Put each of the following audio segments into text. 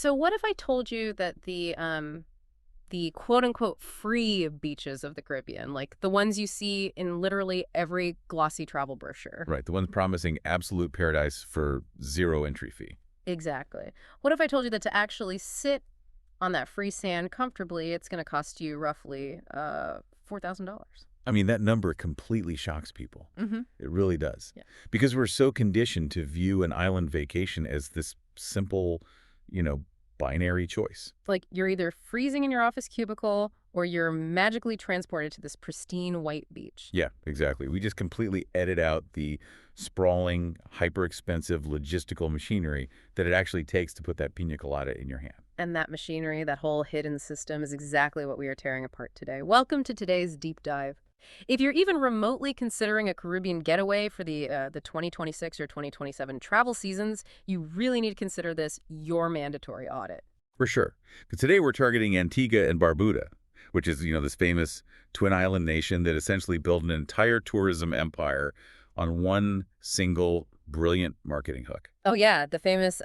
So what if I told you that the quote-unquote free beaches of the Caribbean, like the ones you see in literally every glossy travel brochure? Right, the ones promising absolute paradise for zero entry fee. Exactly. What if I told you that to actually sit on that free sand comfortably, it's going to cost you roughly $4,000? I mean, that number completely shocks people. Mm-hmm. It really does. Yeah. Because we're so conditioned to view an island vacation as this simple, you know, binary choice. Like you're either freezing in your office cubicle or you're magically transported to this pristine white beach. Yeah, exactly. We just completely edit out the sprawling, hyper-expensive logistical machinery that it actually takes to put that pina colada in your hand. And that machinery, that whole hidden system, is exactly what we are tearing apart today. Welcome to today's deep dive. If you're even remotely considering a Caribbean getaway for the 2026 or 2027 travel seasons, you really need to consider this your mandatory audit. For sure. Because today we're targeting Antigua and Barbuda, which is, this famous twin island nation that essentially built an entire tourism empire on one single brilliant marketing hook. Oh, yeah, the famous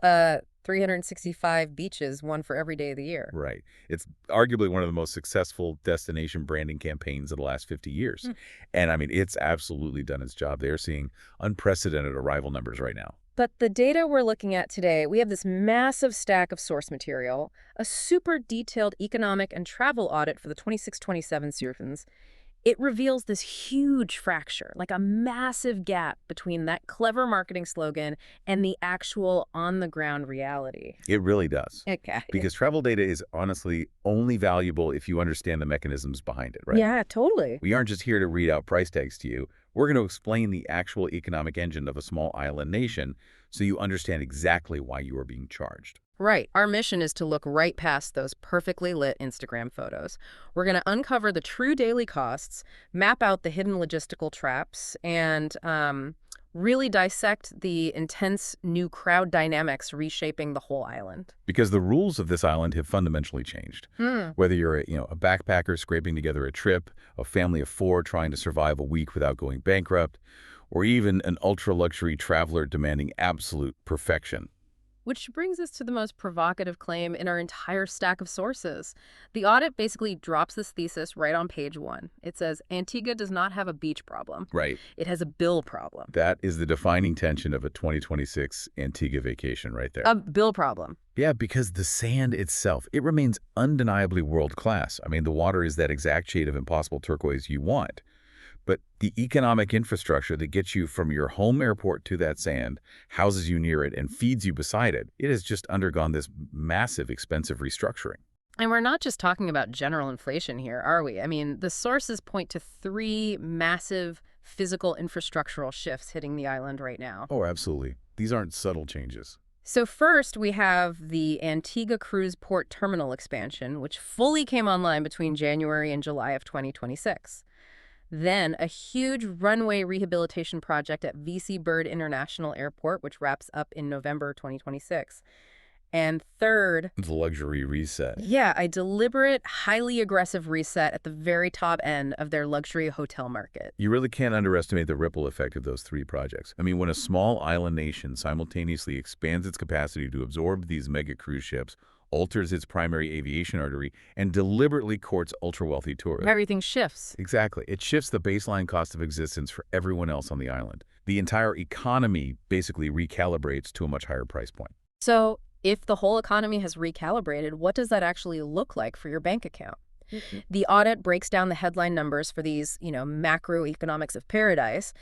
365 beaches, one for every day of the year. Right. It's arguably one of the most successful destination branding campaigns of the last 50 years. And I mean, it's absolutely done its job. They're seeing unprecedented arrival numbers right now. But the data we're looking at today, we have this massive stack of source material, a super detailed economic and travel audit for the 26-27 seasons. It reveals this huge fracture, like a massive gap between that clever marketing slogan and the actual on-the-ground reality. It really does. Okay. Because travel data is honestly only valuable if you understand the mechanisms behind it, right? Yeah, totally. We aren't just here to read out price tags to you. We're going to explain the actual economic engine of a small island nation so you understand exactly why you are being charged. Right. Our mission is to look right past those perfectly lit Instagram photos. We're going to uncover the true daily costs, map out the hidden logistical traps, and really dissect the intense new crowd dynamics reshaping the whole island. Because the rules of this island have fundamentally changed. Whether you're a backpacker scraping together a trip, a family of 4 trying to survive a week without going bankrupt, or even an ultra-luxury traveler demanding absolute perfection. Which brings us to the most provocative claim in our entire stack of sources. The audit basically drops this thesis right on page 1. It says, Antigua does not have a beach problem. Right. It has a bill problem. That is the defining tension of a 2026 Antigua vacation right there. A bill problem. Yeah, because the sand itself, it remains undeniably world-class. I mean, the water is that exact shade of impossible turquoise you want. But the economic infrastructure that gets you from your home airport to that sand, houses you near it, and feeds you beside it, it has just undergone this massive, expensive restructuring. And we're not just talking about general inflation here, are we? I mean, the sources point to 3 massive physical infrastructural shifts hitting the island right now. Oh, absolutely. These aren't subtle changes. So first, we have the Antigua Cruise Port terminal expansion, which fully came online between January and July of 2026. Then a huge runway rehabilitation project at VC Bird International Airport, which wraps up in November 2026. And third, The luxury reset. yeah, a deliberate, highly aggressive reset at the very top end of their luxury hotel market. You really can't underestimate the ripple effect of those 3 projects. I mean, when a small island nation simultaneously expands its capacity to absorb these mega cruise ships, alters its primary aviation artery, and deliberately courts ultra-wealthy tourists. Everything shifts. Exactly. It shifts the baseline cost of existence for everyone else on the island. The entire economy basically recalibrates to a much higher price point. So if the whole economy has recalibrated, what does that actually look like for your bank account? The audit breaks down the headline numbers for these, macroeconomics of paradise.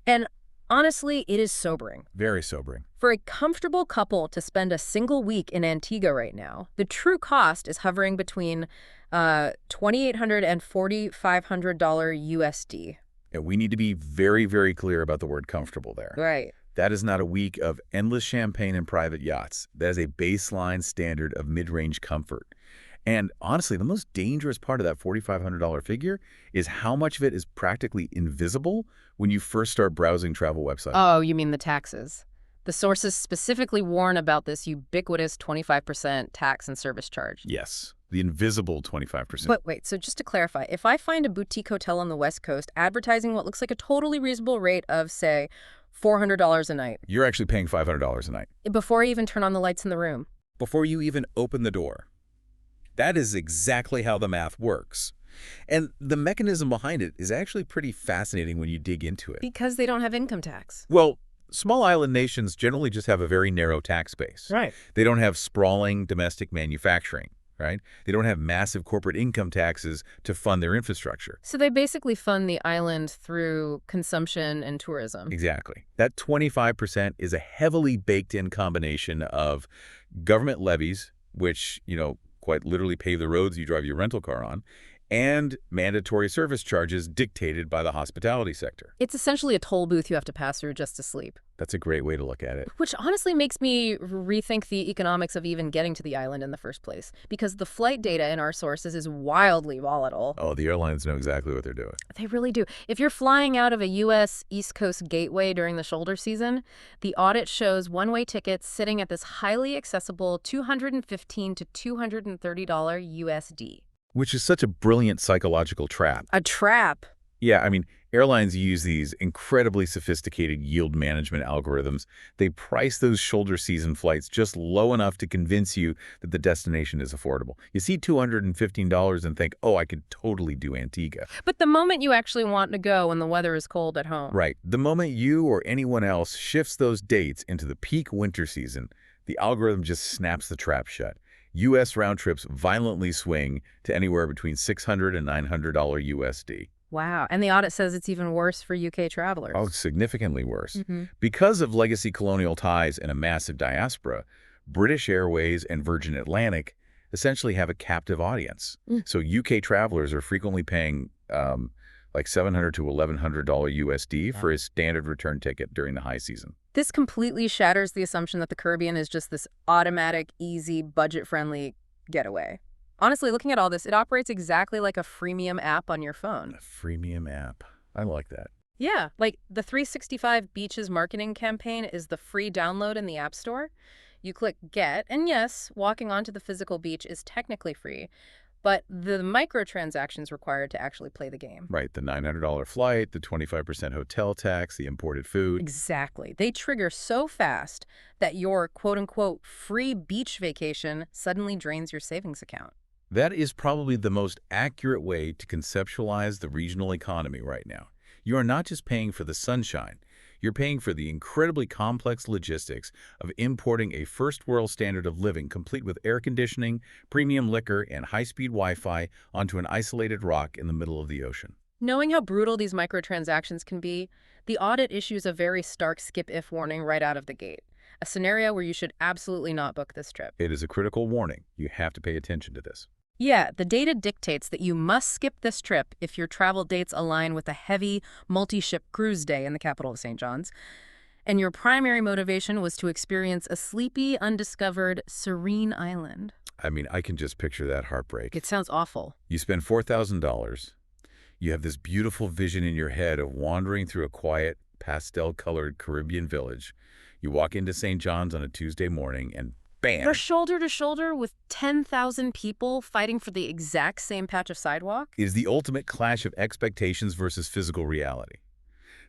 And honestly, it is sobering. Very sobering. For a comfortable couple to spend a single week in Antigua right now, the true cost is hovering between $2,800 and $4,500 USD. And we need to be very, very clear about the word comfortable there. Right. That is not a week of endless champagne and private yachts. That is a baseline standard of mid-range comfort. And honestly, the most dangerous part of that $4,500 figure is how much of it is practically invisible when you first start browsing travel websites. Oh, you mean the taxes. The sources specifically warn about this ubiquitous 25% tax and service charge. Yes, the invisible 25%. But wait, so just to clarify, if I find a boutique hotel on the West Coast advertising what looks like a totally reasonable rate of, say, $400 a night. You're actually paying $500 a night. Before I even turn on the lights in the room. before you even open the door. That is exactly how the math works. And the mechanism behind it is actually pretty fascinating when you dig into it. Because they don't have income tax. Well, small island nations generally just have a very narrow tax base. Right. They don't have sprawling domestic manufacturing, right? They don't have massive corporate income taxes to fund their infrastructure. So they basically fund the island through consumption and tourism. Exactly. That 25% is a heavily baked-in combination of government levies, which, quite literally pave the roads you drive your rental car on, and mandatory service charges dictated by the hospitality sector. It's essentially a toll booth you have to pass through just to sleep. That's a great way to look at it. Which honestly makes me rethink the economics of even getting to the island in the first place, because the flight data in our sources is wildly volatile. Oh, the airlines know exactly what they're doing. They really do. If you're flying out of a U.S. East Coast gateway during the shoulder season, the audit shows one-way tickets sitting at this highly accessible $215 to $230 USD. Which is such a brilliant psychological trap. A trap? Yeah, airlines use these incredibly sophisticated yield management algorithms. They price those shoulder season flights just low enough to convince you that the destination is affordable. You see $215 and think, oh, I could totally do Antigua. But the moment you actually want to go when the weather is cold at home. Right. The moment you or anyone else shifts those dates into the peak winter season, the algorithm just snaps the trap shut. U.S. round trips violently swing to anywhere between $600 and $900 USD. Wow. And the audit says it's even worse for UK travelers. Oh, significantly worse. Because of legacy colonial ties and a massive diaspora, British Airways and Virgin Atlantic essentially have a captive audience. So UK travelers are frequently paying like $700 to $1,100 USD for a standard return ticket during the high season. This completely shatters the assumption that the Caribbean is just this automatic, easy, budget-friendly getaway. Honestly, looking at all this, it operates exactly like a freemium app on your phone. A freemium app. I like that. Yeah, like the 365 Beaches marketing campaign is the free download in the App Store. You click Get, and yes, walking onto the physical beach is technically free, but the microtransactions required to actually play the game. Right, the $900 flight, the 25% hotel tax, the imported food. Exactly. They trigger so fast that your quote-unquote free beach vacation suddenly drains your savings account. That is probably the most accurate way to conceptualize the regional economy right now. You are not just paying for the sunshine. You're paying for the incredibly complex logistics of importing a first-world standard of living complete with air conditioning, premium liquor, and high-speed Wi-Fi onto an isolated rock in the middle of the ocean. Knowing how brutal these microtransactions can be, the audit issues a very stark skip-if warning right out of the gate, a scenario where you should absolutely not book this trip. It is a critical warning. You have to pay attention to this. Yeah, the data dictates that you must skip this trip if your travel dates align with a heavy, multi-ship cruise day in the capital of St. John's, and your primary motivation was to experience a sleepy, undiscovered, serene island. I can just picture that heartbreak. It sounds awful. You spend $4,000. You have this beautiful vision in your head of wandering through a quiet, pastel-colored Caribbean village. You walk into St. John's on a Tuesday morning and bam! You're shoulder to shoulder with 10,000 people fighting for the exact same patch of sidewalk? Is the ultimate clash of expectations versus physical reality.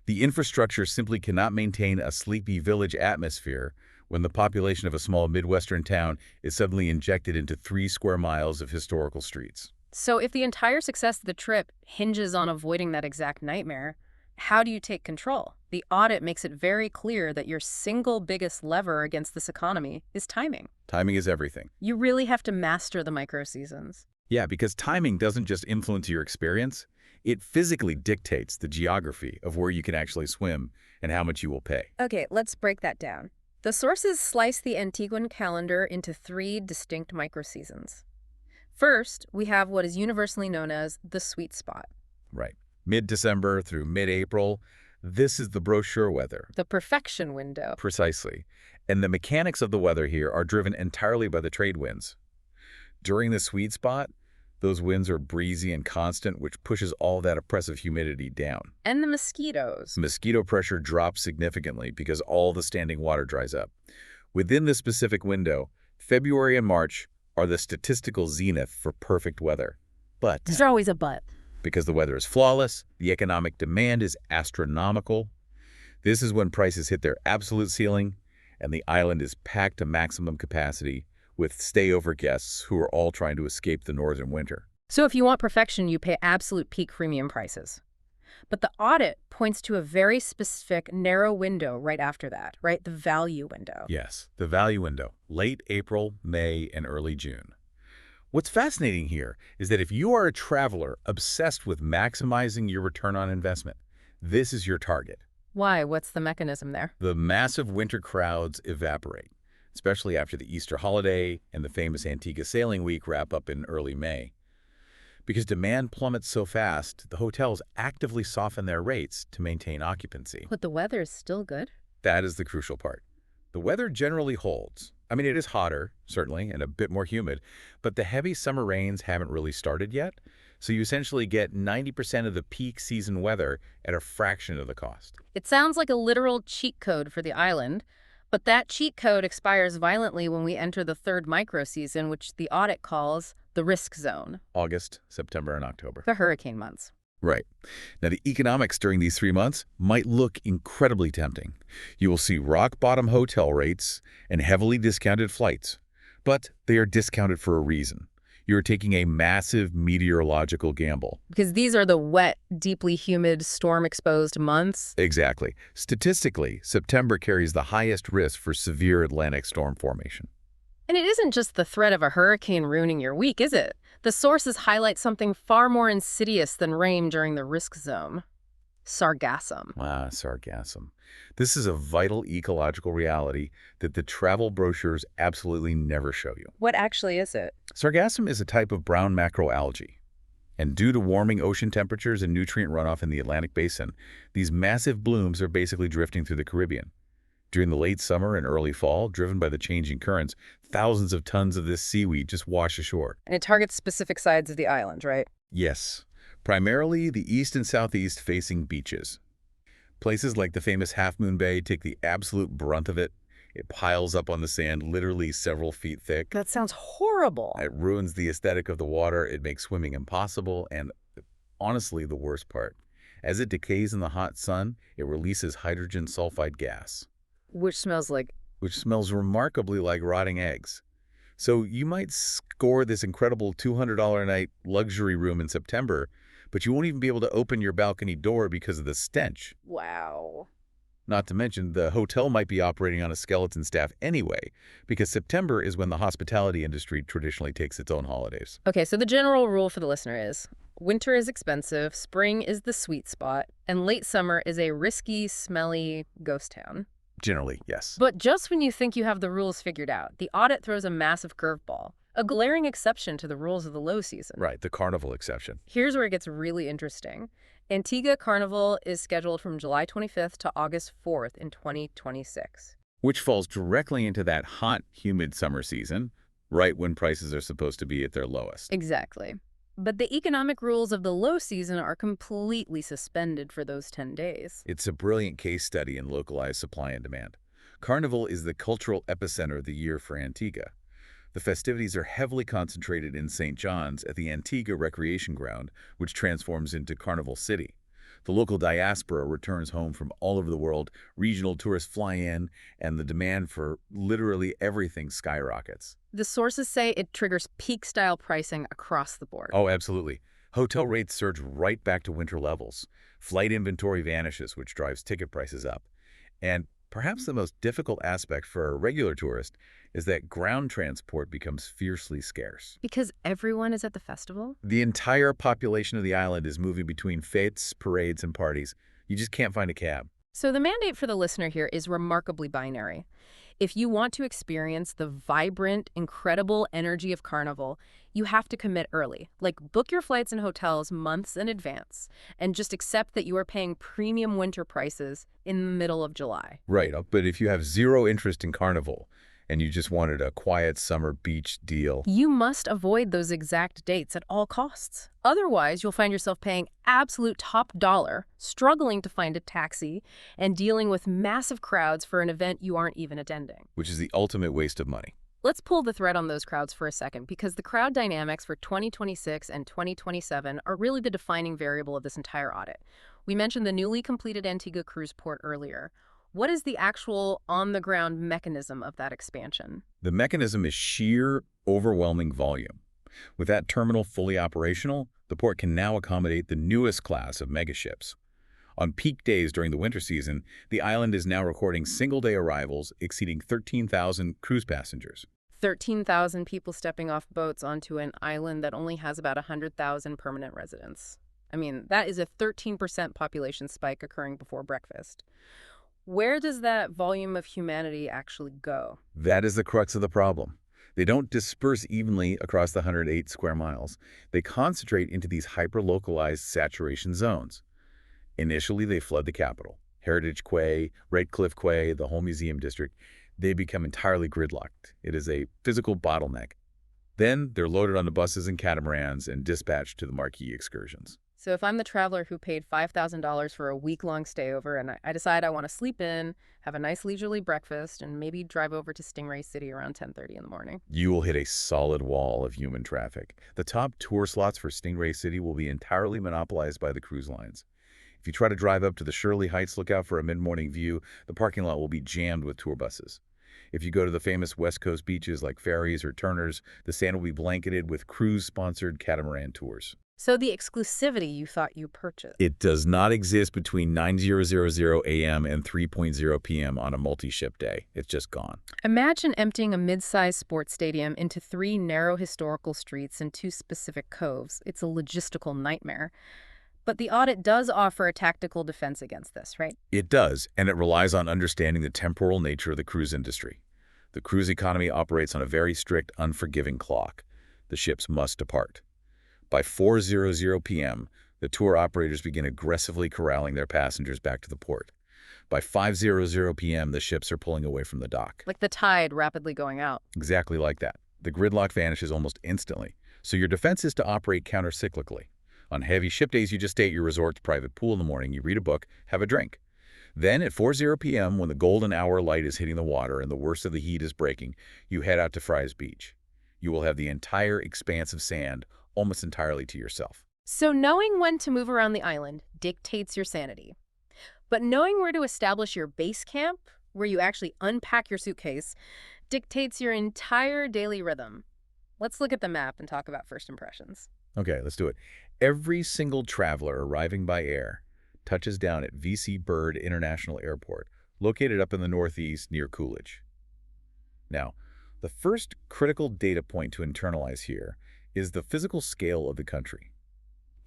The infrastructure simply cannot maintain a sleepy village atmosphere when the population of a small Midwestern town is suddenly injected into 3 square miles of historical streets. So if the entire success of the trip hinges on avoiding that exact nightmare, how do you take control? The audit makes it very clear that your single biggest lever against this economy is timing. Timing is everything. You really have to master the micro-seasons. Yeah, because timing doesn't just influence your experience. It physically dictates the geography of where you can actually swim and how much you will pay. Okay, let's break that down. The sources slice the Antiguan calendar into 3 distinct micro-seasons. First, we have what is universally known as the sweet spot. Right. Mid-December through mid-April, this is the brochure weather. The perfection window. Precisely. And the mechanics of the weather here are driven entirely by the trade winds. During the sweet spot, those winds are breezy and constant, which pushes all that oppressive humidity down. And the mosquitoes. Mosquito pressure drops significantly because all the standing water dries up. Within this specific window, February and March are the statistical zenith for perfect weather. But there's always a but. Because the weather is flawless, the economic demand is astronomical. This is when prices hit their absolute ceiling, and the island is packed to maximum capacity with stayover guests who are all trying to escape the northern winter. So if you want perfection, you pay absolute peak premium prices. But the audit points to a very specific narrow window right after that, right? The value window. Yes, the value window, late April, May, and early June. What's fascinating here is that if you are a traveler obsessed with maximizing your return on investment, this is your target. Why? What's the mechanism there? The massive winter crowds evaporate, especially after the Easter holiday and the famous Antigua Sailing Week wrap up in early May. Because demand plummets so fast, the hotels actively soften their rates to maintain occupancy. But the weather is still good. That is the crucial part. The weather generally holds. I mean, it is hotter, certainly, and a bit more humid, but the heavy summer rains haven't really started yet, so you essentially get 90% of the peak season weather at a fraction of the cost. It sounds like a literal cheat code for the island, but that cheat code expires violently when we enter the third micro-season, which the audit calls the risk zone. August, September, and October. The hurricane months. Right. Now, the economics during these 3 months might look incredibly tempting. You will see rock-bottom hotel rates and heavily discounted flights, but they are discounted for a reason. You're taking a massive meteorological gamble. Because these are the wet, deeply humid, storm-exposed months. Exactly. Statistically, September carries the highest risk for severe Atlantic storm formation. And it isn't just the threat of a hurricane ruining your week, is it? The sources highlight something far more insidious than rain during the risk zone. Sargassum. Sargassum. This is a vital ecological reality that the travel brochures absolutely never show you. What actually is it? Sargassum is a type of brown macroalgae. And due to warming ocean temperatures and nutrient runoff in the Atlantic basin, these massive blooms are basically drifting through the Caribbean. During the late summer and early fall, driven by the changing currents, thousands of tons of this seaweed just wash ashore. And it targets specific sides of the island, right? Yes, primarily the east and southeast facing beaches. Places like the famous Half Moon Bay take the absolute brunt of it. It piles up on the sand literally several feet thick. That sounds horrible. It ruins the aesthetic of the water. It makes swimming impossible. And honestly, the worst part, as it decays in the hot sun, it releases hydrogen sulfide gas. Which smells remarkably like rotting eggs. So you might score this incredible $200 a night luxury room in September, but you won't even be able to open your balcony door because of the stench. Wow. Not to mention, the hotel might be operating on a skeleton staff anyway, because September is when the hospitality industry traditionally takes its own holidays. Okay, so the general rule for the listener is winter is expensive, spring is the sweet spot, and late summer is a risky, smelly ghost town. Generally, yes. But just when you think you have the rules figured out, the audit throws a massive curveball, a glaring exception to the rules of the low season. Right, the Carnival exception. Here's where it gets really interesting. Antigua Carnival is scheduled from July 25th to August 4th in 2026. Which falls directly into that hot, humid summer season, right when prices are supposed to be at their lowest. Exactly. But the economic rules of the low season are completely suspended for those 10 days. It's a brilliant case study in localized supply and demand. Carnival is the cultural epicenter of the year for Antigua. The festivities are heavily concentrated in St. John's at the Antigua Recreation Ground, which transforms into Carnival City. The local diaspora returns home from all over the world, regional tourists fly in, and the demand for literally everything skyrockets. The sources say it triggers peak-style pricing across the board. Oh, absolutely. Hotel rates surge right back to winter levels. Flight inventory vanishes, which drives ticket prices up. And perhaps the most difficult aspect for a regular tourist is that ground transport becomes fiercely scarce. Because everyone is at the festival? The entire population of the island is moving between fêtes, parades, and parties. You just can't find a cab. So the mandate for the listener here is remarkably binary. If you want to experience the vibrant, incredible energy of Carnival, you have to commit early. Like, book your flights and hotels months in advance and just accept that you are paying premium winter prices in the middle of July. Right, but if you have zero interest in Carnival and you just wanted a quiet summer beach deal, you must avoid those exact dates at all costs. Otherwise, you'll find yourself paying absolute top dollar, struggling to find a taxi, and dealing with massive crowds for an event you aren't even attending. which is the ultimate waste of money. Let's pull the thread on those crowds for a second, because the crowd dynamics for 2026 and 2027 are really the defining variable of this entire audit. We mentioned the newly completed Antigua Cruise Port earlier. What is the actual on-the-ground mechanism of that expansion? The mechanism is sheer, overwhelming volume. With that terminal fully operational, the port can now accommodate the newest class of megaships. On peak days during the winter season, the island is now recording single-day arrivals exceeding 13,000 cruise passengers. 13,000 people stepping off boats onto an island that only has about 100,000 permanent residents. I mean, that is a 13% population spike occurring before breakfast. Where does that volume of humanity actually go? That is the crux of the problem. They don't disperse evenly across the 108 square miles. They concentrate into these hyper-localized saturation zones. Initially, they flood the capital. Heritage Quay, Red Cliff Quay, the whole museum district, they become entirely gridlocked. It is a physical bottleneck. Then they're loaded onto buses and catamarans and dispatched to the marquee excursions. So if I'm the traveler who paid $5,000 for a week-long stay over and I decide I want to sleep in, have a nice leisurely breakfast, and maybe drive over to Stingray City around 10:30 in the morning. You will hit a solid wall of human traffic. The top tour slots for Stingray City will be entirely monopolized by the cruise lines. If you try to drive up to the Shirley Heights lookout for a mid-morning view, the parking lot will be jammed with tour buses. If you go to the famous West Coast beaches like Ferry's or Turner's, the sand will be blanketed with cruise-sponsored catamaran tours. So the exclusivity you thought you purchased. It does not exist between 9:00 a.m. and 3:00 p.m. on a multi-ship day. It's just gone. Imagine emptying a mid-sized sports stadium into 3 narrow historical streets and 2 specific coves. It's a logistical nightmare. But the audit does offer a tactical defense against this, right? It does, and it relies on understanding the temporal nature of the cruise industry. The cruise economy operates on a very strict, unforgiving clock. The ships must depart. By 4:00 p.m., the tour operators begin aggressively corralling their passengers back to the port. By 5:00 p.m., the ships are pulling away from the dock. Like the tide rapidly going out. Exactly like that. The gridlock vanishes almost instantly, so your defense is to operate counter-cyclically. On heavy ship days, you just stay at your resort's private pool in the morning, you read a book, have a drink. Then at 4:00 p.m., when the golden hour light is hitting the water and the worst of the heat is breaking, you head out to Fry's Beach. You will have the entire expanse of sand almost entirely to yourself. So knowing when to move around the island dictates your sanity. But knowing where to establish your base camp, where you actually unpack your suitcase, dictates your entire daily rhythm. Let's look at the map and talk about first impressions. Okay, let's do it. Every single traveler arriving by air touches down at V.C. Byrd International Airport, located up in the northeast near Coolidge. Now, the first critical data point to internalize here is the physical scale of the country.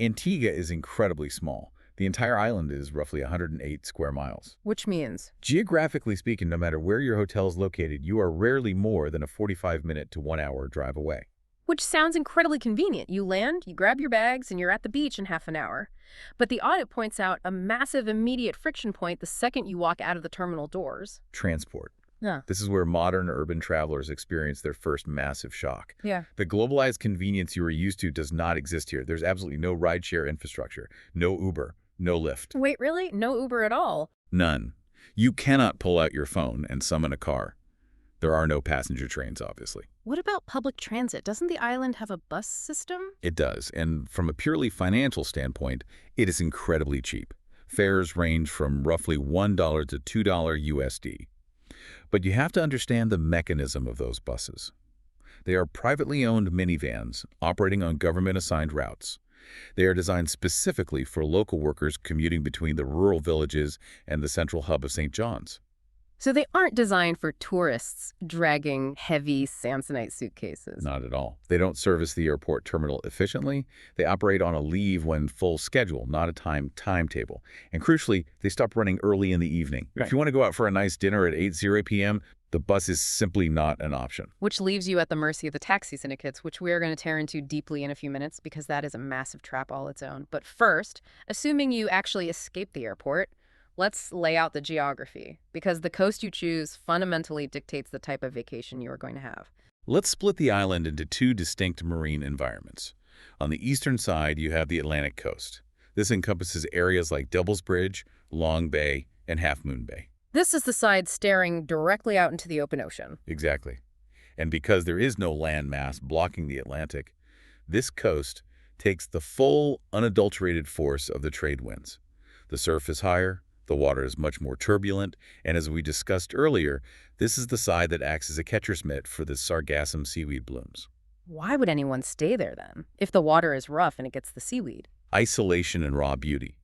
Antigua is incredibly small. The entire island is roughly 108 square miles. Which means? Geographically speaking, no matter where your hotel is located, you are rarely more than a 45-minute to 1-hour drive away. Which sounds incredibly convenient. You land, you grab your bags, and you're at the beach in half an hour. But the audit points out a massive immediate friction point the second you walk out of the terminal doors. Transport. Yeah. This is where modern urban travelers experience their first massive shock. Yeah. The globalized convenience you are used to does not exist here. There's absolutely no rideshare infrastructure, no Uber, no Lyft. Wait, really? No Uber at all? None. You cannot pull out your phone and summon a car. There are no passenger trains, obviously. What about public transit? Doesn't the island have a bus system? It does, and from a purely financial standpoint, it is incredibly cheap. Fares range from roughly $1 to $2 USD. But you have to understand the mechanism of those buses. They are privately owned minivans operating on government-assigned routes. They are designed specifically for local workers commuting between the rural villages and the central hub of St. John's. So they aren't designed for tourists dragging heavy Samsonite suitcases. Not at all. They don't service the airport terminal efficiently. They operate on a leave when full schedule, not a timetable. And crucially, they stop running early in the evening. Right. If you want to go out for a nice dinner at 8:00 p.m., the bus is simply not an option. Which leaves you at the mercy of the taxi syndicates, which we are going to tear into deeply in a few minutes because that is a massive trap all its own. But first, assuming you actually escape the airport, let's lay out the geography, because the coast you choose fundamentally dictates the type of vacation you are going to have. Let's split the island into 2 distinct marine environments. On the eastern side, you have the Atlantic coast. This encompasses areas like Devil's Bridge, Long Bay, and Half Moon Bay. This is the side staring directly out into the open ocean. Exactly. And because there is no land mass blocking the Atlantic, this coast takes the full, unadulterated force of the trade winds. The surf is higher, The water is much more turbulent, and as we discussed earlier, this is the side that acts as a catcher's mitt for the sargassum seaweed blooms. Why would anyone stay there then, if the water is rough and it gets the seaweed? Isolation and raw beauty.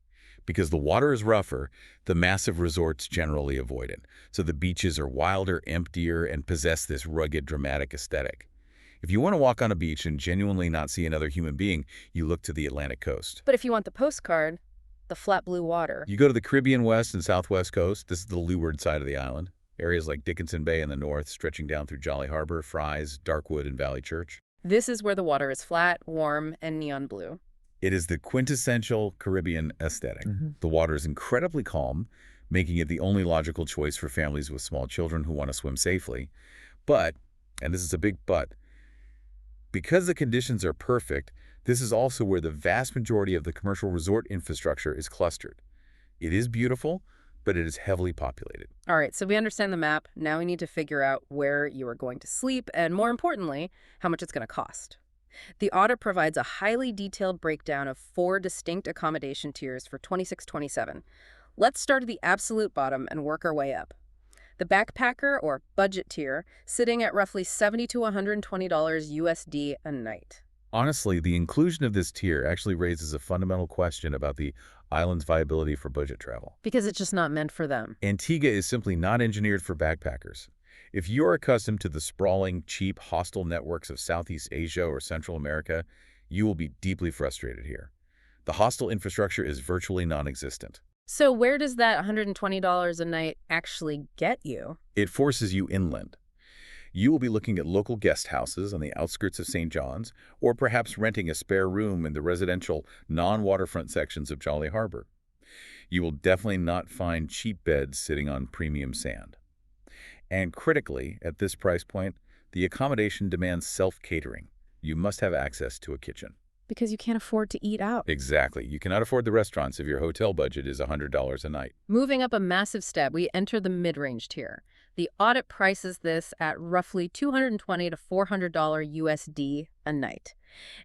Because the water is rougher, the massive resorts generally avoid it, so the beaches are wilder, emptier, and possess this rugged, dramatic aesthetic. If you want to walk on a beach and genuinely not see another human being, you look to the Atlantic coast. But if you want the postcard, the flat blue water. You go to the Caribbean west and southwest coast. This is the leeward side of the island. Areas like Dickinson Bay in the north, stretching down through Jolly Harbor, Fries, Darkwood, and Valley Church. This is where the water is flat, warm, and neon blue. It is the quintessential Caribbean aesthetic. The water is incredibly calm, making it the only logical choice for families with small children who want to swim safely. But, and this is a big but, because the conditions are perfect, this is also where the vast majority of the commercial resort infrastructure is clustered. It is beautiful, but it is heavily populated. All right, so we understand the map. Now we need to figure out where you are going to sleep and, more importantly, how much it's going to cost. The audit provides a highly detailed breakdown of 4 distinct accommodation tiers for 26-27. Let's start at the absolute bottom and work our way up. The backpacker or budget tier sitting at roughly $70 to $120 USD a night. Honestly, the inclusion of this tier actually raises a fundamental question about the island's viability for budget travel. Because it's just not meant for them. Antigua is simply not engineered for backpackers. If you're accustomed to the sprawling, cheap, hostile networks of Southeast Asia or Central America, you will be deeply frustrated here. The hostile infrastructure is virtually non-existent. So where does that $120 a night actually get you? It forces you inland. You will be looking at local guest houses on the outskirts of St. John's, or perhaps renting a spare room in the residential, non-waterfront sections of Jolly Harbor. You will definitely not find cheap beds sitting on premium sand. And critically, at this price point, the accommodation demands self-catering. You must have access to a kitchen. Because you can't afford to eat out. Exactly. You cannot afford the restaurants if your hotel budget is $100 a night. Moving up a massive step, we enter the mid-range tier. The audit prices this at roughly $220 to $400 USD a night.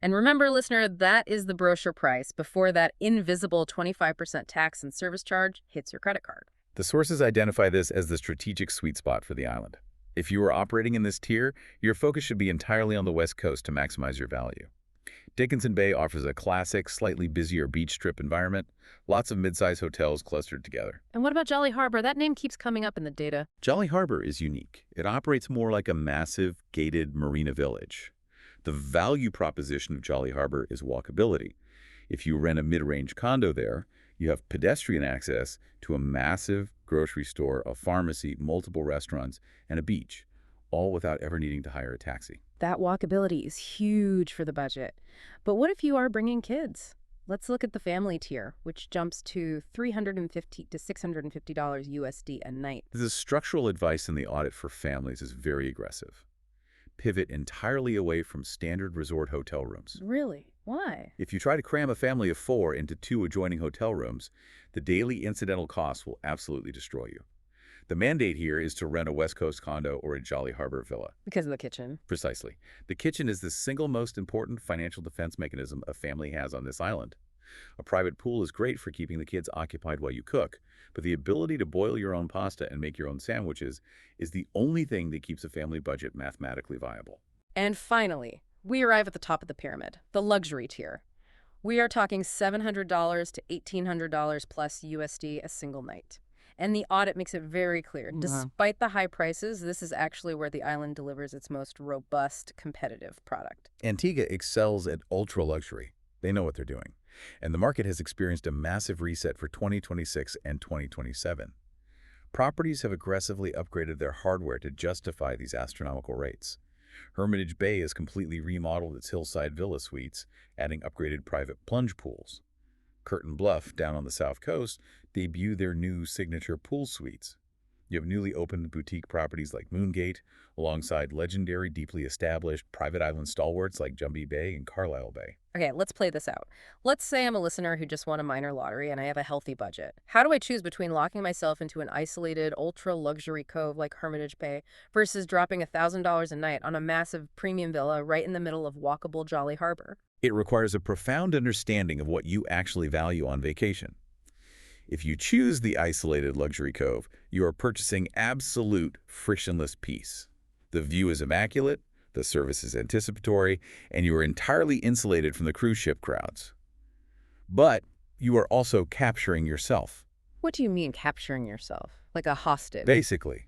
And remember, listener, that is the brochure price before that invisible 25% tax and service charge hits your credit card. The sources identify this as the strategic sweet spot for the island. If you are operating in this tier, your focus should be entirely on the west coast to maximize your value. Dickinson Bay offers a classic, slightly busier beach strip environment, lots of mid-size hotels clustered together. And what about Jolly Harbor? That name keeps coming up in the data. Jolly Harbor is unique. It operates more like a massive, gated marina village. The value proposition of Jolly Harbor is walkability. If you rent a mid-range condo there, you have pedestrian access to a massive grocery store, a pharmacy, multiple restaurants, and a beach, all without ever needing to hire a taxi. That walkability is huge for the budget. But what if you are bringing kids? Let's look at the family tier, which jumps to $350 to $650 USD a night. The structural advice in the audit for families is very aggressive. Pivot entirely away from standard resort hotel rooms. Really? Why? If you try to cram a family of 4 into 2 adjoining hotel rooms, the daily incidental costs will absolutely destroy you. The mandate here is to rent a West Coast condo or a Jolly Harbor villa. Because of the kitchen. Precisely. The kitchen is the single most important financial defense mechanism a family has on this island. A private pool is great for keeping the kids occupied while you cook, but the ability to boil your own pasta and make your own sandwiches is the only thing that keeps a family budget mathematically viable. And finally, we arrive at the top of the pyramid, the luxury tier. We are talking $700 to $1,800 plus USD a single night. And the audit makes it very clear. Despite the high prices, this is actually where the island delivers its most robust, competitive product. Antigua excels at ultra-luxury. They know what they're doing. And the market has experienced a massive reset for 2026 and 2027. Properties have aggressively upgraded their hardware to justify these astronomical rates. Hermitage Bay has completely remodeled its hillside villa suites, adding upgraded private plunge pools. Curtain Bluff, down on the south coast, debut their new signature pool suites. You have newly opened boutique properties like Moongate, alongside legendary, deeply established private island stalwarts like Jumbie Bay and Carlisle Bay. Okay, let's play this out. Let's say I'm a listener who just won a minor lottery and I have a healthy budget. How do I choose between locking myself into an isolated, ultra-luxury cove like Hermitage Bay versus dropping $1,000 a night on a massive premium villa right in the middle of walkable Jolly Harbor? It requires a profound understanding of what you actually value on vacation. If you choose the isolated luxury cove, you are purchasing absolute frictionless peace. The view is immaculate, the service is anticipatory, and you are entirely insulated from the cruise ship crowds. But you are also capturing yourself. What do you mean capturing yourself? Like a hostage? Basically,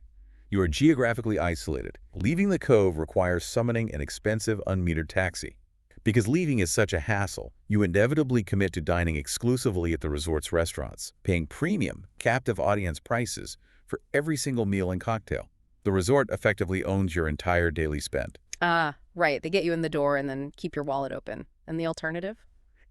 you are geographically isolated. Leaving the cove requires summoning an expensive unmetered taxi. Because leaving is such a hassle, you inevitably commit to dining exclusively at the resort's restaurants, paying premium, captive audience prices for every single meal and cocktail. The resort effectively owns your entire daily spend. Ah, right. They get you in the door and then keep your wallet open. And the alternative?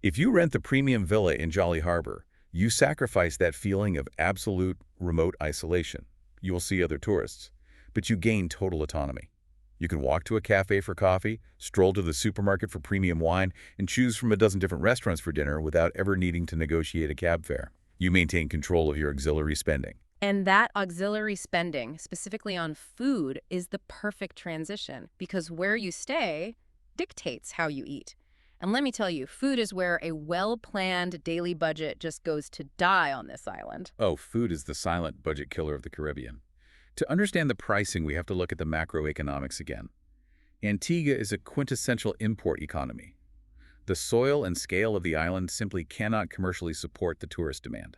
If you rent the premium villa in Jolly Harbor, you sacrifice that feeling of absolute remote isolation. You will see other tourists, but you gain total autonomy. You can walk to a cafe for coffee, stroll to the supermarket for premium wine, and choose from a dozen different restaurants for dinner without ever needing to negotiate a cab fare. You maintain control of your auxiliary spending. And that auxiliary spending, specifically on food, is the perfect transition because where you stay dictates how you eat. And let me tell you, food is where a well-planned daily budget just goes to die on this island. Oh, food is the silent budget killer of the Caribbean. To understand the pricing, we have to look at the macroeconomics again. Antigua is a quintessential import economy. The soil and scale of the island simply cannot commercially support the tourist demand.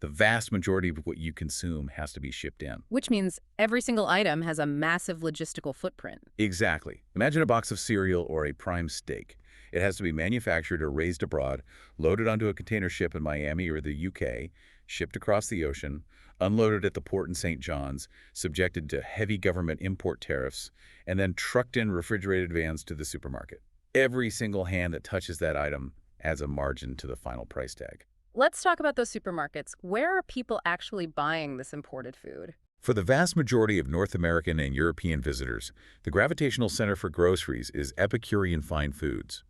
The vast majority of what you consume has to be shipped in. Which means every single item has a massive logistical footprint. Exactly. Imagine a box of cereal or a prime steak. It has to be manufactured or raised abroad, loaded onto a container ship in Miami or the UK, shipped across the ocean, unloaded at the port in St. John's, subjected to heavy government import tariffs, and then trucked in refrigerated vans to the supermarket. Every single hand that touches that item adds a margin to the final price tag. Let's talk about those supermarkets. Where are people actually buying this imported food? For the vast majority of North American and European visitors, the gravitational center for groceries is Epicurean Fine Foods.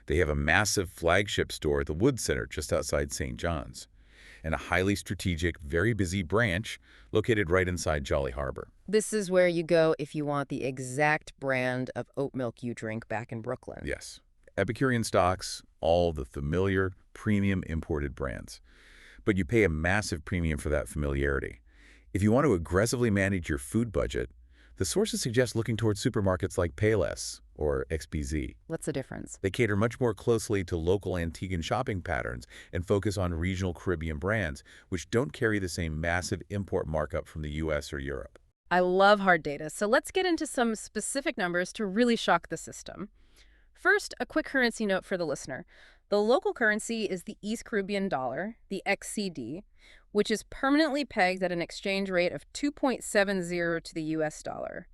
They have a massive flagship store at the Wood Center just outside St. John's, and a highly strategic, very busy branch located right inside Jolly Harbor. This is where you go if you want the exact brand of oat milk you drink back in Brooklyn. Yes. Epicurean stocks all the familiar, premium imported brands. But you pay a massive premium for that familiarity. If you want to aggressively manage your food budget, the sources suggest looking towards supermarkets like Payless or XPZ. What's the difference? They cater much more closely to local Antiguan shopping patterns and focus on regional Caribbean brands, which don't carry the same massive import markup from the US or Europe. I love hard data, so let's get into some specific numbers to really shock the system. First, a quick currency note for the listener. The local currency is the East Caribbean dollar, the XCD, which is permanently pegged at an exchange rate of 2.70 to the US dollar.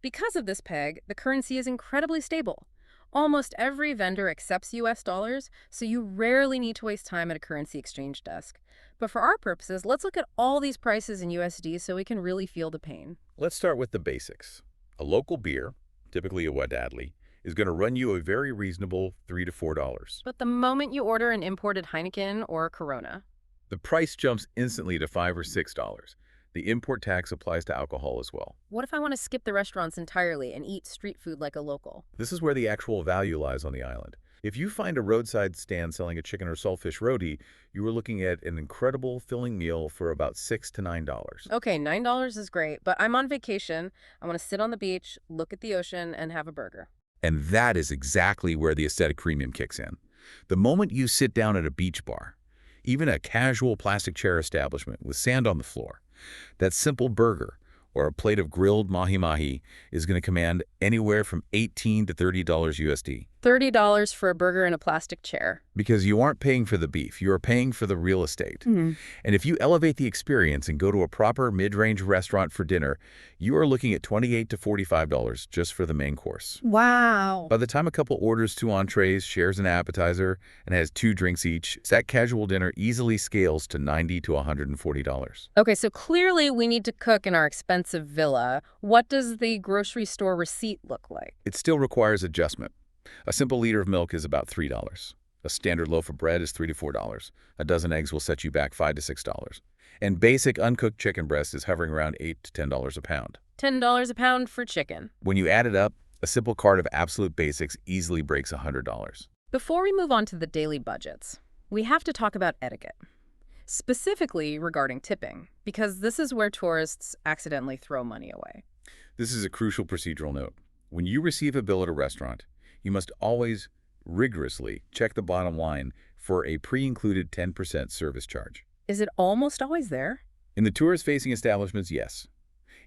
Because of this peg, the currency is incredibly stable. Almost every vendor accepts US dollars, so you rarely need to waste time at a currency exchange desk. But for our purposes, let's look at all these prices in USD so we can really feel the pain. Let's start with the basics. A local beer, typically a Wadadli, is going to run you a very reasonable $3 to $4. But the moment you order an imported Heineken or Corona, the price jumps instantly to $5 or $6. The import tax applies to alcohol as well. what if I want to skip the restaurants entirely and eat street food like a local? This is where the actual value lies on the island. If you find a roadside stand selling a chicken or saltfish roti, you are looking at an incredible filling meal for about $6 to $9. Okay, $9 is great, but I'm on vacation. I want to sit on the beach, look at the ocean, and have a burger. And that is exactly where the aesthetic premium kicks in. The moment you sit down at a beach bar, even a casual plastic chair establishment with sand on the floor, that simple burger or a plate of grilled mahi-mahi is going to command anywhere from $18 to $30 USD. $30 for a burger in a plastic chair. Because you aren't paying for the beef, you are paying for the real estate. Mm-hmm. And if you elevate the experience and go to a proper mid-range restaurant for dinner, you are looking at $28 to $45 just for the main course. Wow. By the time a couple orders 2 entrees, shares an appetizer, and has 2 drinks each, that casual dinner easily scales to $90 to $140. Okay, so clearly we need to cook in our expensive villa. What does the grocery store receipt look like? It still requires adjustment. A simple liter of milk is about $3. A standard loaf of bread is $3 to $4. A dozen eggs will set you back $5 to $6. And basic uncooked chicken breast is hovering around $8 to $10 a pound. $10 a pound for chicken. When you add it up, a simple cart of absolute basics easily breaks $100. Before we move on to the daily budgets, we have to talk about etiquette. specifically regarding tipping, because this is where tourists accidentally throw money away. This is a crucial procedural note. When you receive a bill at a restaurant, you must always rigorously check the bottom line for a pre-included 10% service charge. Is it almost always there? In the tourist-facing establishments, yes.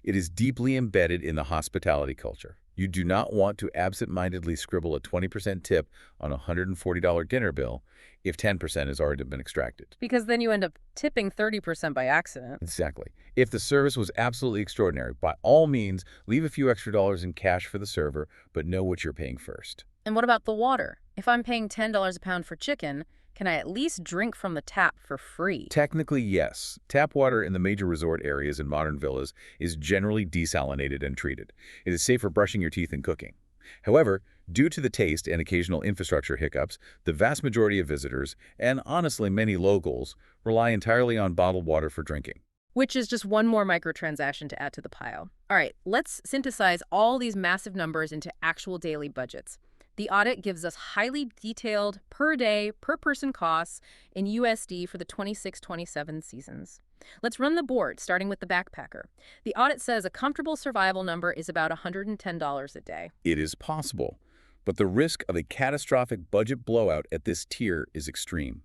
It is deeply embedded in the hospitality culture. You do not want to absent-mindedly scribble a 20% tip on a $140 dinner bill if 10% has already been extracted. Because then you end up tipping 30% by accident. Exactly. If the service was absolutely extraordinary, by all means, leave a few extra dollars in cash for the server, but know what you're paying first. And what about the water? If I'm paying $10 a pound for chicken, can I at least drink from the tap for free? Technically, yes. Tap water in the major resort areas and modern villas is generally desalinated and treated. It is safe for brushing your teeth and cooking. However, due to the taste and occasional infrastructure hiccups, the vast majority of visitors, and honestly many locals, rely entirely on bottled water for drinking. Which is just one more microtransaction to add to the pile. All right, let's synthesize all these massive numbers into actual daily budgets. The audit gives us highly detailed per-day, per-person costs in USD for the 26-27 seasons. Let's run the board, starting with the backpacker. The audit says a comfortable survival number is about $110 a day. It is possible, but the risk of a catastrophic budget blowout at this tier is extreme.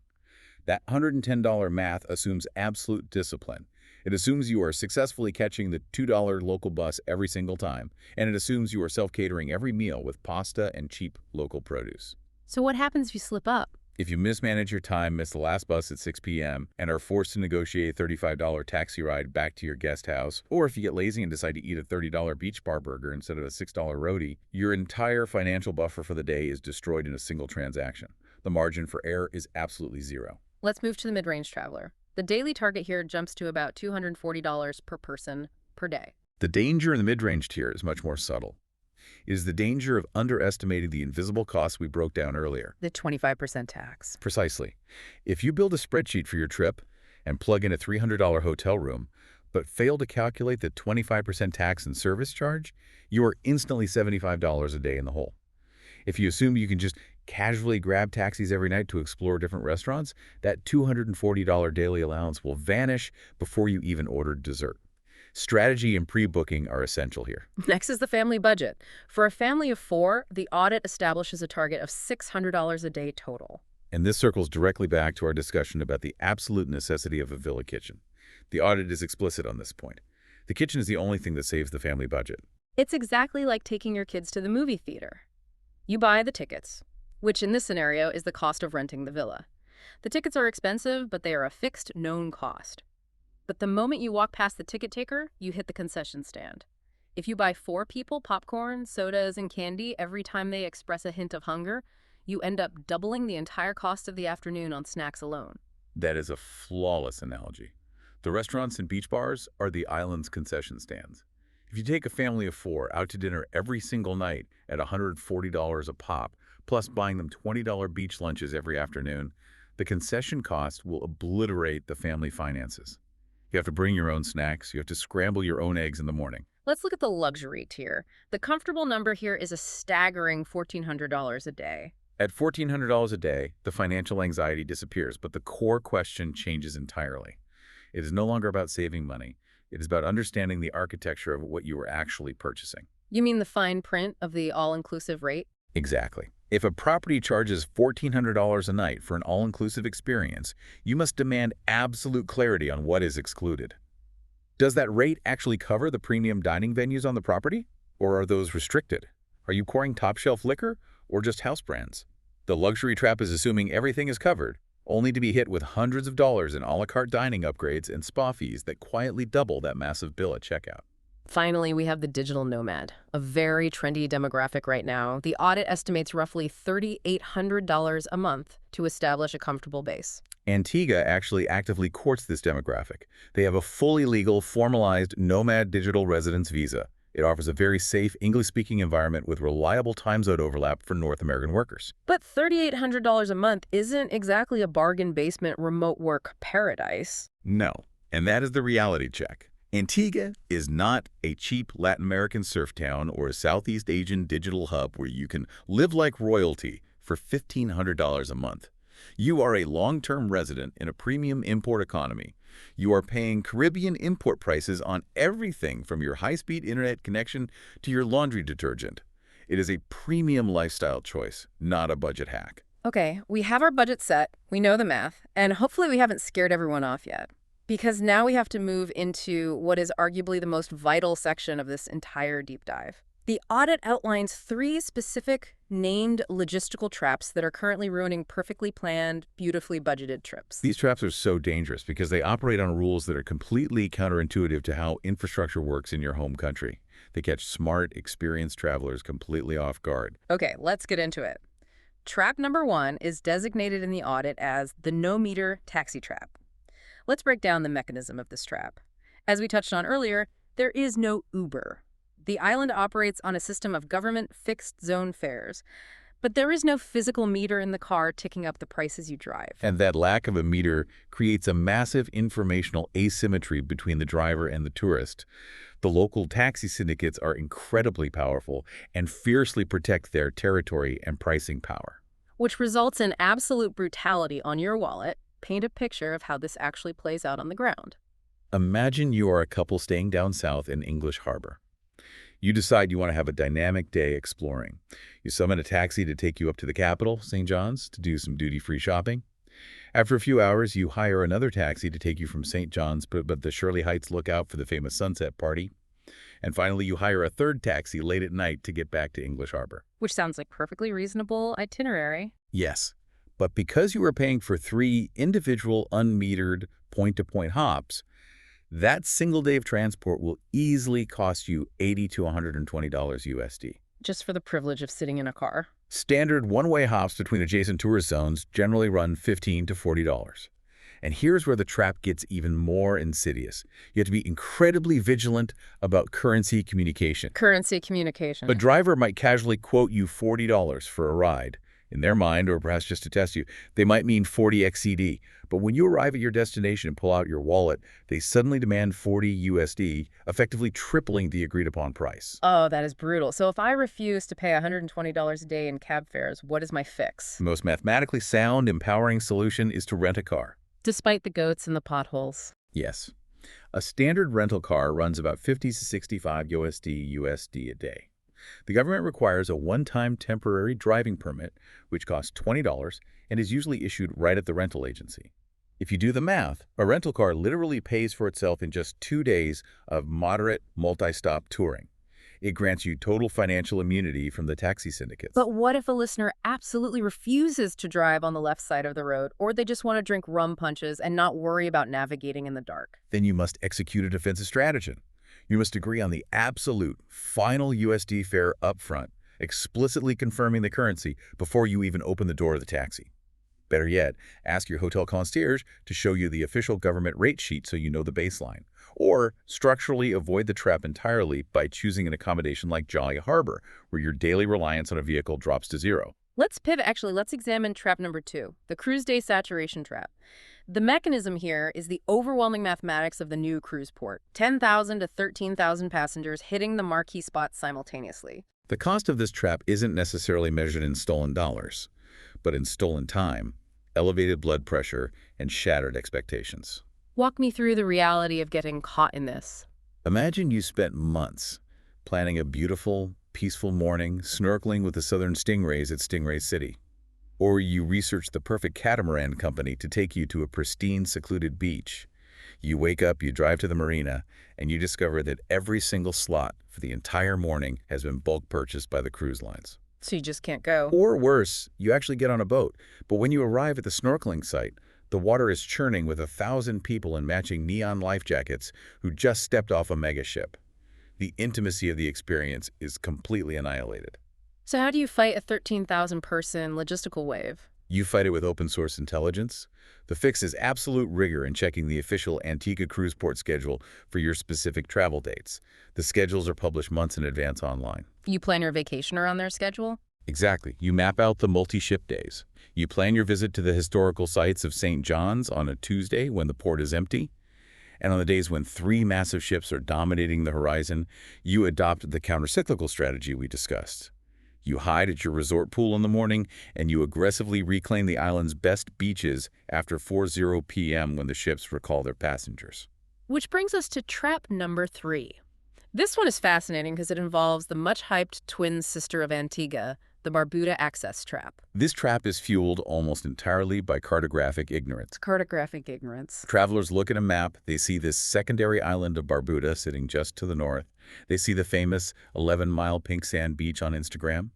That $110 math assumes absolute discipline. It assumes you are successfully catching the $2 local bus every single time, and it assumes you are self-catering every meal with pasta and cheap local produce. So what happens if you slip up? If you mismanage your time, miss the last bus at 6 p.m., and are forced to negotiate a $35 taxi ride back to your guest house, or if you get lazy and decide to eat a $30 beach bar burger instead of a $6 roadie, your entire financial buffer for the day is destroyed in a single transaction. The margin for error is absolutely zero. Let's move to the mid-range traveler. The daily target here jumps to about $240 per person per day. The danger in the mid-range tier is much more subtle. It is the danger of underestimating the invisible costs we broke down earlier. The 25% tax. Precisely. If you build a spreadsheet for your trip and plug in a $300 hotel room, but fail to calculate the 25% tax and service charge, you are instantly $75 a day in the hole. If you assume you can just casually grab taxis every night to explore different restaurants, that $240 daily allowance will vanish before you even ordered dessert. Strategy and pre-booking are essential here. Next is the family budget. For a family of 4, the audit establishes a target of $600 a day total. And this circles directly back to our discussion about the absolute necessity of a villa kitchen. The audit is explicit on this point. The kitchen is the only thing that saves the family budget. It's exactly like taking your kids to the movie theater. You buy the tickets, which in this scenario is the cost of renting the villa. The tickets are expensive, but they are a fixed, known cost. But the moment you walk past the ticket taker, you hit the concession stand. If you buy 4 people popcorn, sodas, and candy every time they express a hint of hunger, you end up doubling the entire cost of the afternoon on snacks alone. That is a flawless analogy. The restaurants and beach bars are the island's concession stands. If you take a family of 4 out to dinner every single night at $140 a pop, plus buying them $20 beach lunches every afternoon, the concession cost will obliterate the family finances. You have to bring your own snacks. You have to scramble your own eggs in the morning. Let's look at the luxury tier. The comfortable number here is a staggering $1,400 a day. At $1,400 a day, the financial anxiety disappears, but the core question changes entirely. It is no longer about saving money. It is about understanding the architecture of what you are actually purchasing. You mean the fine print of the all-inclusive rate? Exactly. If a property charges $1,400 a night for an all-inclusive experience, you must demand absolute clarity on what is excluded. Does that rate actually cover the premium dining venues on the property? Or are those restricted? Are you pouring top-shelf liquor or just house brands? The luxury trap is assuming everything is covered, only to be hit with hundreds of dollars in a la carte dining upgrades and spa fees that quietly double that massive bill at checkout. Finally, we have the digital nomad, a very trendy demographic right now. The audit estimates roughly $3,800 a month to establish a comfortable base. Antigua actually actively courts this demographic. They have a fully legal, formalized nomad digital residence visa. It offers a very safe English-speaking environment with reliable time zone overlap for North American workers. But $3,800 a month isn't exactly a bargain basement remote work paradise. No, and that is the reality check. Antigua is not a cheap Latin American surf town or a Southeast Asian digital hub where you can live like royalty for $1,500 a month. You are a long-term resident in a premium import economy. You are paying Caribbean import prices on everything from your high-speed internet connection to your laundry detergent. It is a premium lifestyle choice, not a budget hack. Okay, we have our budget set, we know the math, and hopefully we haven't scared everyone off yet. Because now we have to move into what is arguably the most vital section of this entire deep dive. The audit outlines 3 specific named logistical traps that are currently ruining perfectly planned, beautifully budgeted trips. These traps are so dangerous because they operate on rules that are completely counterintuitive to how infrastructure works in your home country. They catch smart, experienced travelers completely off guard. Okay, let's get into it. Trap number 1 is designated in the audit as the no-meter taxi trap. Let's break down the mechanism of this trap. As we touched on earlier, there is no Uber. The island operates on a system of government fixed zone fares, but there is no physical meter in the car ticking up the prices you drive. And that lack of a meter creates a massive informational asymmetry between the driver and the tourist. The local taxi syndicates are incredibly powerful and fiercely protect their territory and pricing power. Which results in absolute brutality on your wallet. Paint a picture of how this actually plays out on the ground. Imagine you are a couple staying down south in English Harbor. You decide you want to have a dynamic day exploring. You summon a taxi to take you up to the capital, St. John's, to do some duty-free shopping. After a few hours, you hire another taxi to take you from St. John's, but the Shirley Heights lookout for the famous sunset party. And finally, you hire a third taxi late at night to get back to English Harbor. Which sounds like perfectly reasonable itinerary. Yes, but because you are paying for 3 individual unmetered point-to-point hops, that single day of transport will easily cost you $80 to $120 USD. Just for the privilege of sitting in a car. Standard one-way hops between adjacent tourist zones generally run $15 to $40. And here's where the trap gets even more insidious. You have to be incredibly vigilant about currency communication. Currency communication. A driver might casually quote you $40 for a ride. In their mind, or perhaps just to test you, they might mean 40 XCD. But when you arrive at your destination and pull out your wallet, they suddenly demand 40 USD, effectively tripling the agreed-upon price. Oh, that is brutal. So if I refuse to pay $120 a day in cab fares, what is my fix? The most mathematically sound, empowering solution is to rent a car. Despite the goats and the potholes. Yes. A standard rental car runs about 50 to 65 USD a day. The government requires a one-time temporary driving permit, which costs $20 and is usually issued right at the rental agency. If you do the math, a rental car literally pays for itself in just 2 days of moderate multi-stop touring. It grants you total financial immunity from the taxi syndicates. But what if a listener absolutely refuses to drive on the left side of the road, or they just want to drink rum punches and not worry about navigating in the dark? Then you must execute a defensive stratagem. You must agree on the absolute final USD fare up front, explicitly confirming the currency before you even open the door of the taxi. Better yet, ask your hotel concierge to show you the official government rate sheet so you know the baseline. Or structurally avoid the trap entirely by choosing an accommodation like Jolly Harbor, where your daily reliance on a vehicle drops to 0. Let's pivot. Actually, let's examine trap number 2, the cruise day saturation trap. The mechanism here is the overwhelming mathematics of the new cruise port. 10,000 to 13,000 passengers hitting the marquee spots simultaneously. The cost of this trap isn't necessarily measured in stolen dollars, but in stolen time, elevated blood pressure, and shattered expectations. Walk me through the reality of getting caught in this. Imagine you spent months planning a beautiful, peaceful morning snorkeling with the southern stingrays at Stingray City. Or you research the perfect catamaran company to take you to a pristine, secluded beach. You wake up, you drive to the marina, and you discover that every single slot for the entire morning has been bulk purchased by the cruise lines. So you just can't go. Or worse, you actually get on a boat, but when you arrive at the snorkeling site, the water is churning with 1,000 people in matching neon life jackets who just stepped off a mega ship. The intimacy of the experience is completely annihilated. So how do you fight a 13,000-person logistical wave? You fight it with open-source intelligence. The fix is absolute rigor in checking the official Antigua Cruise Port schedule for your specific travel dates. The schedules are published months in advance online. You plan your vacation around their schedule? Exactly. You map out the multi-ship days. You plan your visit to the historical sites of St. John's on a Tuesday when the port is empty. And on the days when 3 massive ships are dominating the horizon, you adopt the countercyclical strategy we discussed. You hide at your resort pool in the morning, and you aggressively reclaim the island's best beaches after 4:00 p.m. when the ships recall their passengers. Which brings us to trap number 3. This one is fascinating because it involves the much-hyped twin sister of Antigua, the Barbuda access trap. This trap is fueled almost entirely by cartographic ignorance. Cartographic ignorance. Travelers look at a map, they see this secondary island of Barbuda sitting just to the north. They see the famous 11-mile pink sand beach on Instagram,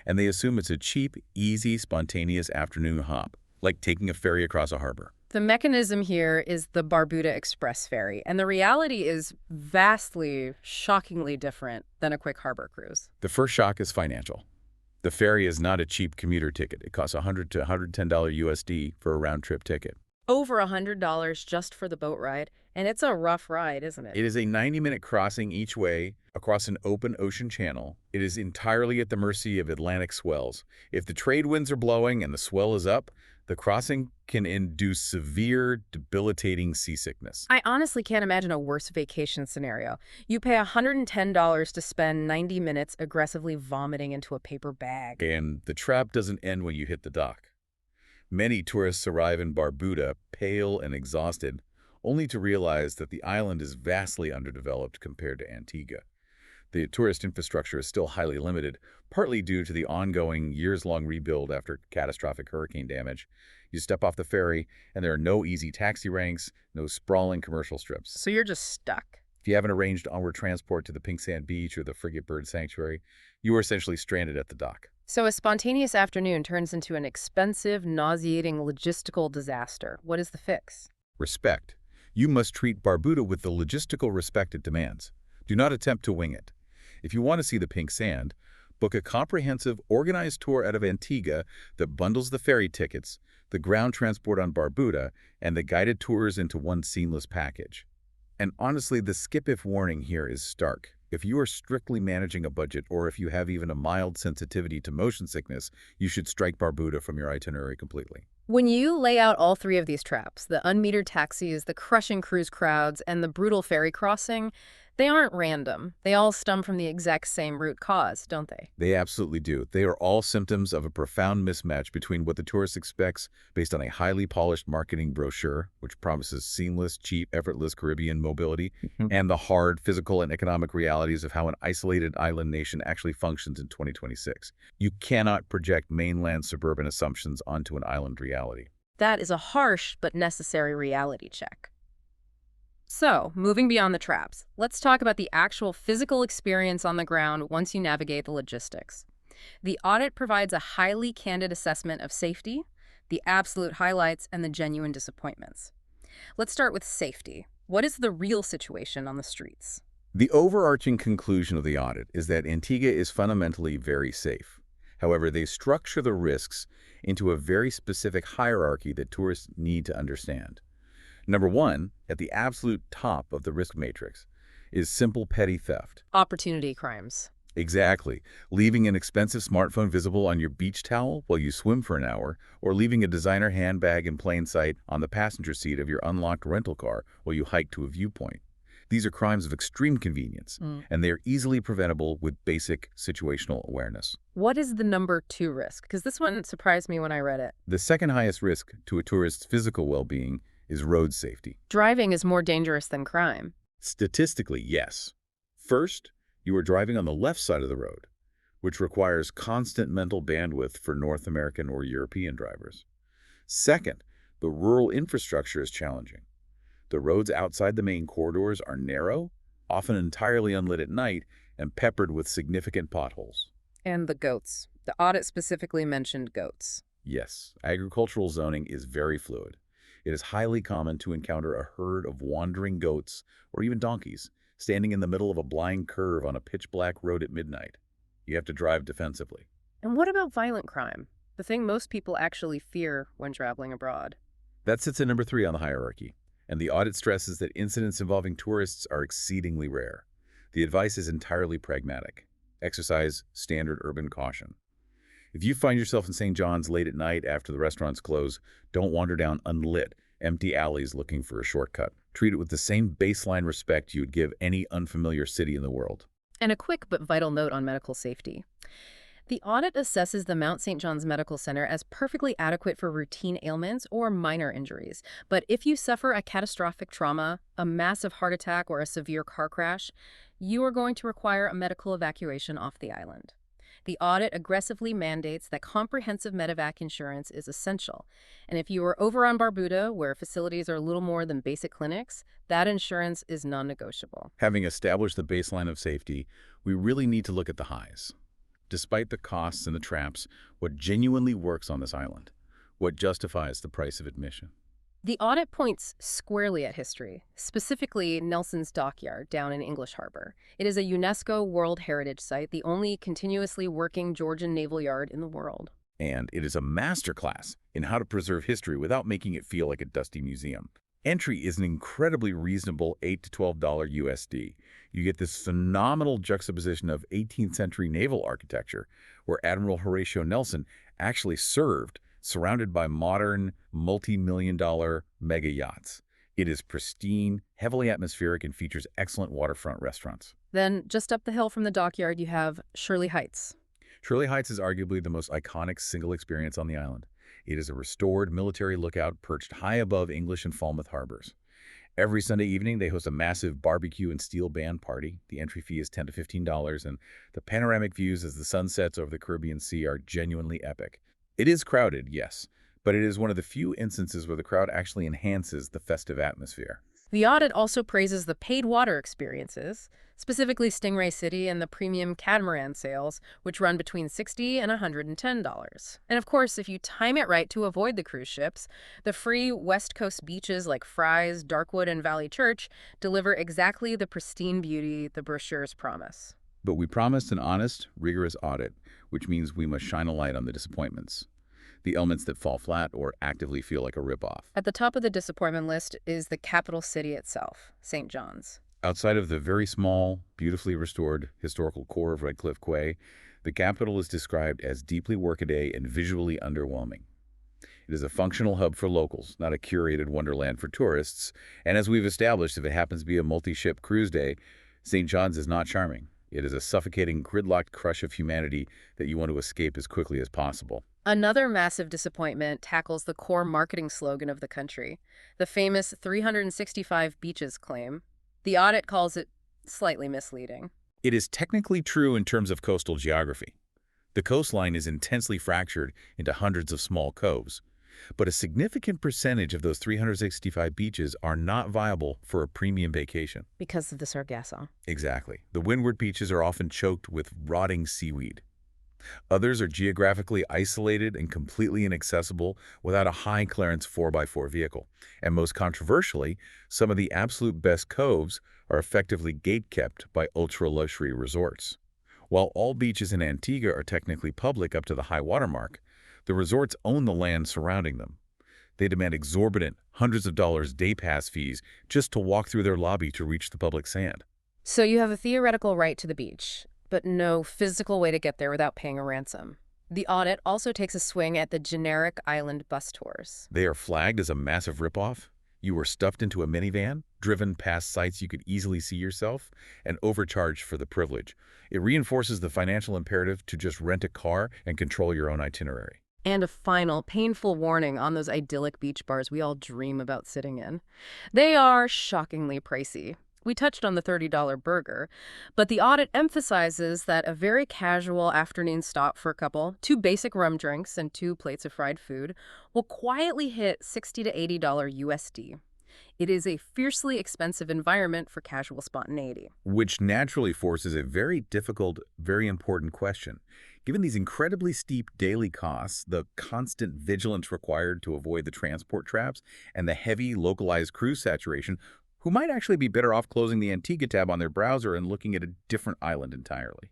and they assume it's a cheap, easy, spontaneous afternoon hop, like taking a ferry across a harbor. The mechanism here is the Barbuda Express ferry, and the reality is vastly, shockingly different than a quick harbor cruise. The first shock is financial. The ferry is not a cheap commuter ticket. It costs $100 to $110 USD for a round-trip ticket. Over $100 just for the boat ride, and it's a rough ride, isn't it? It is a 90-minute crossing each way across an open ocean channel. It is entirely at the mercy of Atlantic swells. If the trade winds are blowing and the swell is up, the crossing can induce severe, debilitating seasickness. I honestly can't imagine a worse vacation scenario. You pay $110 to spend 90 minutes aggressively vomiting into a paper bag. And the trap doesn't end when you hit the dock. Many tourists arrive in Barbuda, pale and exhausted, only to realize that the island is vastly underdeveloped compared to Antigua. The tourist infrastructure is still highly limited, partly due to the ongoing years-long rebuild after catastrophic hurricane damage. You step off the ferry, and there are no easy taxi ranks, no sprawling commercial strips. So you're just stuck. If you haven't arranged onward transport to the Pink Sand Beach or the Frigate Bird Sanctuary, you are essentially stranded at the dock. So a spontaneous afternoon turns into an expensive, nauseating logistical disaster. What is the fix? Respect. You must treat Barbuda with the logistical respect it demands. Do not attempt to wing it. If you want to see the pink sand, book a comprehensive, organized tour out of Antigua that bundles the ferry tickets, the ground transport on Barbuda, and the guided tours into one seamless package. And honestly, the skip-if warning here is stark. If you are strictly managing a budget, or if you have even a mild sensitivity to motion sickness, you should strike Barbuda from your itinerary completely. When you lay out all 3 of these traps, the unmetered taxis, the crushing cruise crowds, and the brutal ferry crossing, they aren't random. They all stem from the exact same root cause, don't they? They absolutely do. They are all symptoms of a profound mismatch between what the tourist expects based on a highly polished marketing brochure, which promises seamless, cheap, effortless Caribbean mobility, and the hard physical and economic realities of how an isolated island nation actually functions in 2026. You cannot project mainland suburban assumptions onto an island reality. That is a harsh but necessary reality check. So, moving beyond the traps, let's talk about the actual physical experience on the ground once you navigate the logistics. The audit provides a highly candid assessment of safety, the absolute highlights, and the genuine disappointments. Let's start with safety. What is the real situation on the streets? The overarching conclusion of the audit is that Antigua is fundamentally very safe. However, they structure the risks into a very specific hierarchy that tourists need to understand. Number 1, at the absolute top of the risk matrix, is simple petty theft. Opportunity crimes. Exactly. Leaving an expensive smartphone visible on your beach towel while you swim for an hour, or leaving a designer handbag in plain sight on the passenger seat of your unlocked rental car while you hike to a viewpoint. These are crimes of extreme convenience, and they are easily preventable with basic situational awareness. What is the number 2 risk? Because this one surprised me when I read it. The second highest risk to a tourist's physical well-being is road safety. Driving is more dangerous than crime. Statistically, yes. First, you are driving on the left side of the road, which requires constant mental bandwidth for North American or European drivers. Second, the rural infrastructure is challenging. The roads outside the main corridors are narrow, often entirely unlit at night, and peppered with significant potholes. And the goats. The audit specifically mentioned goats. Yes, agricultural zoning is very fluid. It is highly common to encounter a herd of wandering goats, or even donkeys, standing in the middle of a blind curve on a pitch-black road at midnight. You have to drive defensively. And what about violent crime? The thing most people actually fear when traveling abroad. That sits at number 3 on the hierarchy, and the audit stresses that incidents involving tourists are exceedingly rare. The advice is entirely pragmatic. Exercise standard urban caution. If you find yourself in St. John's late at night after the restaurants close, don't wander down unlit, empty alleys looking for a shortcut. Treat it with the same baseline respect you would give any unfamiliar city in the world. And a quick but vital note on medical safety. The audit assesses the Mount St. John's Medical Center as perfectly adequate for routine ailments or minor injuries. But if you suffer a catastrophic trauma, a massive heart attack, or a severe car crash, you are going to require a medical evacuation off the island. The audit aggressively mandates that comprehensive medevac insurance is essential. And if you are over on Barbuda, where facilities are little more than basic clinics, that insurance is non-negotiable. Having established the baseline of safety, we really need to look at the highs. Despite the costs and the traps, what genuinely works on this island? What justifies the price of admission? The audit points squarely at history, specifically Nelson's Dockyard down in English Harbor. It is a UNESCO World Heritage Site, the only continuously working Georgian naval yard in the world. And it is a masterclass in how to preserve history without making it feel like a dusty museum. Entry is an incredibly reasonable $8 to $12 USD. You get this phenomenal juxtaposition of 18th century naval architecture, where Admiral Horatio Nelson actually served, surrounded by modern, multi-million-dollar mega yachts. It is pristine, heavily atmospheric, and features excellent waterfront restaurants. Then, just up the hill from the dockyard, you have Shirley Heights. Shirley Heights is arguably the most iconic single experience on the island. It is a restored military lookout perched high above English and Falmouth harbors. Every Sunday evening, they host a massive barbecue and steel band party. The entry fee is $10 to $15, and the panoramic views as the sun sets over the Caribbean Sea are genuinely epic. It is crowded, yes, but it is one of the few instances where the crowd actually enhances the festive atmosphere. The audit also praises the paid water experiences, specifically Stingray City and the premium catamaran sails, which run between $60 and $110. And of course, if you time it right to avoid the cruise ships, the free West Coast beaches like Fry's, Darkwood, and Valley Church deliver exactly the pristine beauty the brochures promise. But we promised an honest, rigorous audit, which means we must shine a light on the disappointments, the elements that fall flat or actively feel like a ripoff. At the top of the disappointment list is the capital city itself, St. John's. Outside of the very small, beautifully restored historical core of Red Cliff Quay, the capital is described as deeply workaday and visually underwhelming. It is a functional hub for locals, not a curated wonderland for tourists, and as we've established, if it happens to be a multi-ship cruise day, St. John's is not charming. It is a suffocating, gridlocked crush of humanity that you want to escape as quickly as possible. Another massive disappointment tackles the core marketing slogan of the country, the famous 365 beaches claim. The audit calls it slightly misleading. It is technically true in terms of coastal geography. The coastline is intensely fractured into hundreds of small coves, but a significant percentage of those 365 beaches are not viable for a premium vacation. Because of the sargasso. Exactly. The windward beaches are often choked with rotting seaweed. Others are geographically isolated and completely inaccessible without a high-clearance 4x4 vehicle. And most controversially, some of the absolute best coves are effectively gate-kept by ultra-luxury resorts. While all beaches in Antigua are technically public up to the high water mark, the resorts own the land surrounding them. They demand exorbitant, hundreds of dollars day pass fees just to walk through their lobby to reach the public sand. So you have a theoretical right to the beach, but no physical way to get there without paying a ransom. The audit also takes a swing at the generic island bus tours. They are flagged as a massive ripoff. You are stuffed into a minivan, driven past sites you could easily see yourself, and overcharged for the privilege. It reinforces the financial imperative to just rent a car and control your own itinerary. And a final, painful warning on those idyllic beach bars we all dream about sitting in. They are shockingly pricey. We touched on the $30 burger, but the audit emphasizes that a very casual afternoon stop for a couple, 2 basic rum drinks and 2 plates of fried food, will quietly hit $60 to $80 USD. It is a fiercely expensive environment for casual spontaneity. Which naturally forces a very difficult, very important question. Given these incredibly steep daily costs, the constant vigilance required to avoid the transport traps, and the heavy localized cruise saturation, who might actually be better off closing the Antigua tab on their browser and looking at a different island entirely?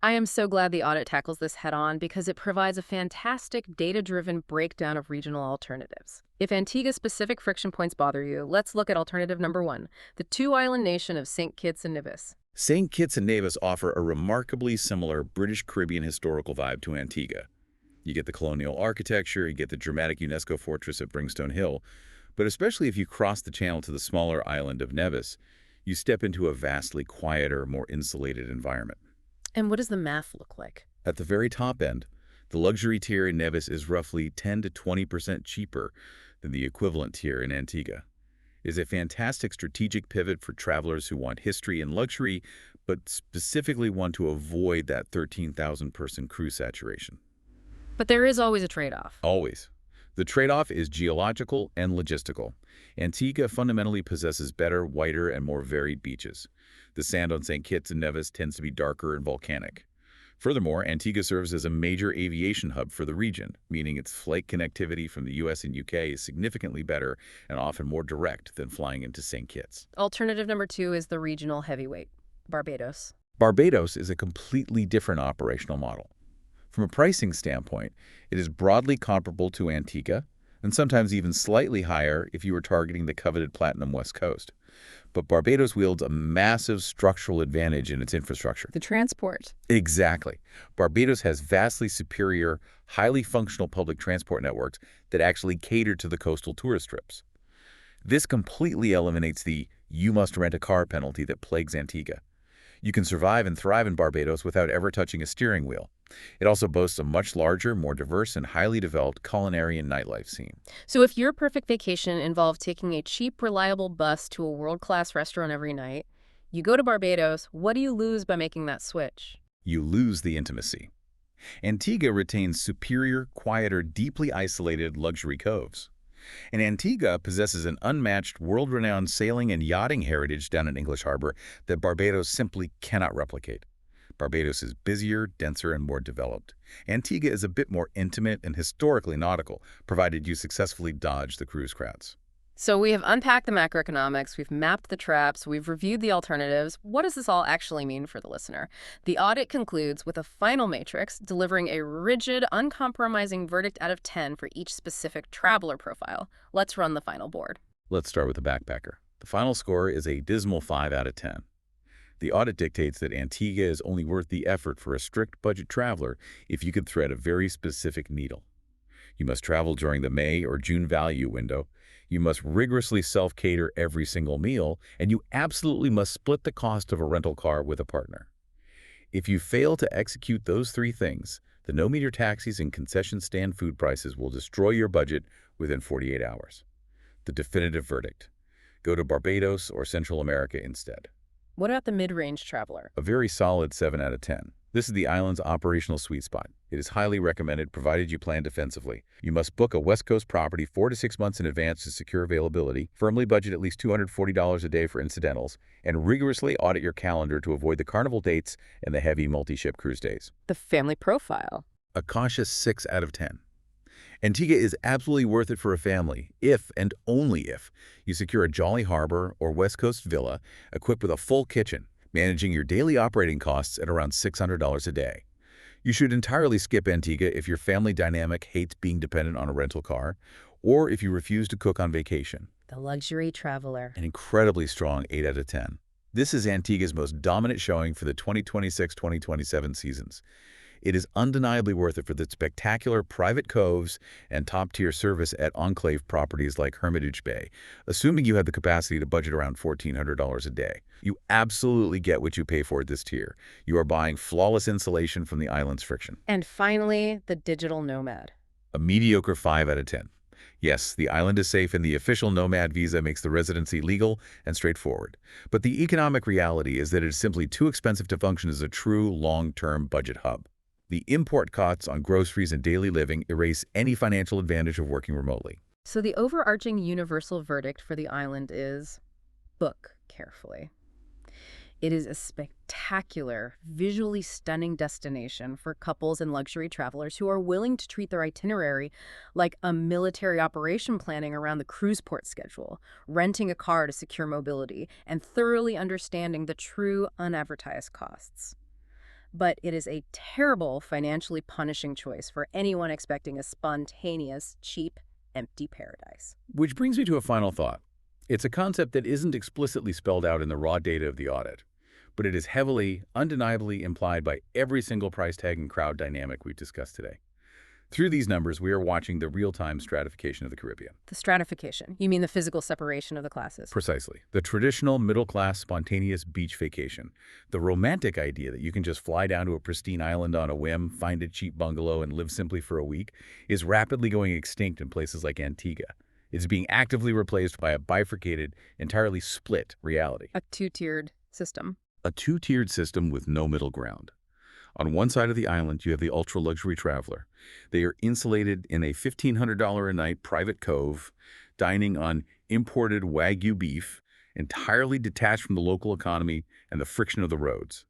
I am so glad the audit tackles this head-on because it provides a fantastic data-driven breakdown of regional alternatives. If Antigua-specific friction points bother you, let's look at alternative number 1, the 2-island nation of St. Kitts and Nevis. St. Kitts and Nevis offer a remarkably similar British Caribbean historical vibe to Antigua. You get the colonial architecture, you get the dramatic UNESCO fortress at Brimstone Hill, but especially if you cross the channel to the smaller island of Nevis, you step into a vastly quieter, more insulated environment. And what does the math look like? At the very top end, the luxury tier in Nevis is roughly 10 to 20% cheaper than the equivalent tier in Antigua. It is a fantastic strategic pivot for travelers who want history and luxury, but specifically want to avoid that 13,000-person cruise saturation. But there is always a trade-off. Always. The trade-off is geological and logistical. Antigua fundamentally possesses better, whiter, and more varied beaches. The sand on St. Kitts and Nevis tends to be darker and volcanic. Furthermore, Antigua serves as a major aviation hub for the region, meaning its flight connectivity from the US and UK is significantly better and often more direct than flying into St. Kitts. Alternative number 2 is the regional heavyweight, Barbados. Barbados is a completely different operational model. From a pricing standpoint, it is broadly comparable to Antigua, and sometimes even slightly higher if you were targeting the coveted Platinum West Coast. But Barbados wields a massive structural advantage in its infrastructure. The transport. Exactly. Barbados has vastly superior, highly functional public transport networks that actually cater to the coastal tourist trips. This completely eliminates the "you must rent a car" penalty that plagues Antigua. You can survive and thrive in Barbados without ever touching a steering wheel. It also boasts a much larger, more diverse, and highly developed culinary and nightlife scene. So if your perfect vacation involved taking a cheap, reliable bus to a world-class restaurant every night, you go to Barbados, what do you lose by making that switch? You lose the intimacy. Antigua retains superior, quieter, deeply isolated luxury coves. And Antigua possesses an unmatched, world-renowned sailing and yachting heritage down in English Harbor that Barbados simply cannot replicate. Barbados is busier, denser, and more developed. Antigua is a bit more intimate and historically nautical, provided you successfully dodge the cruise crowds. So we have unpacked the macroeconomics, we've mapped the traps, we've reviewed the alternatives. What does this all actually mean for the listener? The audit concludes with a final matrix, delivering a rigid, uncompromising verdict out of 10 for each specific traveler profile. Let's run the final board. Let's start with the backpacker. The final score is a dismal 5 out of 10. The audit dictates that Antigua is only worth the effort for a strict budget traveler if you could thread a very specific needle. You must travel during the May or June value window. You must rigorously self-cater every single meal, and you absolutely must split the cost of a rental car with a partner. If you fail to execute those 3 things, the no-meter taxis and concession stand food prices will destroy your budget within 48 hours. The definitive verdict: go to Barbados or Central America instead. What about the mid-range traveler? A very solid 7 out of 10. This is the island's operational sweet spot. It is highly recommended provided you plan defensively. You must book a West Coast property 4 to 6 months in advance to secure availability, firmly budget at least $240 a day for incidentals, and rigorously audit your calendar to avoid the Carnival dates and the heavy multi-ship cruise days. The family profile. A cautious 6 out of 10. Antigua is absolutely worth it for a family, if and only if you secure a Jolly Harbor or West Coast villa equipped with a full kitchen, managing your daily operating costs at around $600 a day. You should entirely skip Antigua if your family dynamic hates being dependent on a rental car, or if you refuse to cook on vacation. The luxury traveler. An incredibly strong 8 out of 10. This is Antigua's most dominant showing for the 2026-2027 seasons. It is undeniably worth it for the spectacular private coves and top-tier service at enclave properties like Hermitage Bay, assuming you have the capacity to budget around $1,400 a day. You absolutely get what you pay for at this tier. You are buying flawless insulation from the island's friction. And finally, the digital nomad. A mediocre 5 out of 10. Yes, the island is safe and the official nomad visa makes the residency legal and straightforward. But the economic reality is that it is simply too expensive to function as a true long-term budget hub. The import costs on groceries and daily living erase any financial advantage of working remotely. So the overarching universal verdict for the island is book carefully. It is a spectacular, visually stunning destination for couples and luxury travelers who are willing to treat their itinerary like a military operation planning around the cruise port schedule, renting a car to secure mobility, and thoroughly understanding the true unadvertised costs. But it is a terrible, financially punishing choice for anyone expecting a spontaneous, cheap, empty paradise. Which brings me to a final thought. It's a concept that isn't explicitly spelled out in the raw data of the audit, but it is heavily, undeniably implied by every single price tag and crowd dynamic we've discussed today. Through these numbers, we are watching the real-time stratification of the Caribbean. The stratification. You mean the physical separation of the classes? Precisely. The traditional middle-class spontaneous beach vacation. The romantic idea that you can just fly down to a pristine island on a whim, find a cheap bungalow, and live simply for a week is rapidly going extinct in places like Antigua. It's being actively replaced by a bifurcated, entirely split reality. A two-tiered system. A two-tiered system with no middle ground. On one side of the island, you have the ultra-luxury traveler. They are insulated in a $1,500 a night private cove, dining on imported Wagyu beef, entirely detached from the local economy and the friction of the roads.